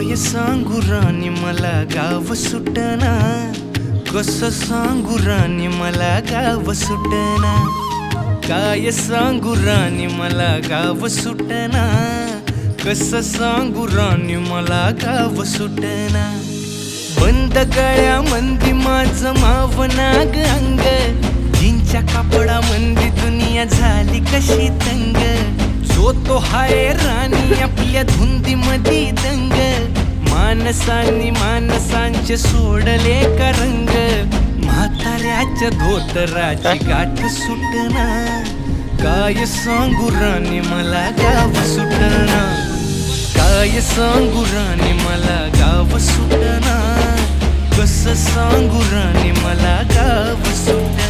काय सांगू राणी मला गाव सुटना, कसं सांगू राणी मला गाव सुटना, काय सांगू राणी मला गाव सुटना, कसं सांगू राणी मला गाव सुटना। बंद गळ्यामंदी माझं मावनाग अंग, जीनच्या कापडामंदी दुनिया झाली कशी तंग, जो तो हाय राणी आपल्या धुंदीमधी दंग, माणसांनी माणसांचे सोडले का रंग, म्हाताऱ्याच्या धोतराची गाठ सुटना, काय सांगू राणी मला गाव सुटना, काय सांगू राणी मला गाव सुटना, कसं सांगू राणी मला गाव सुटना।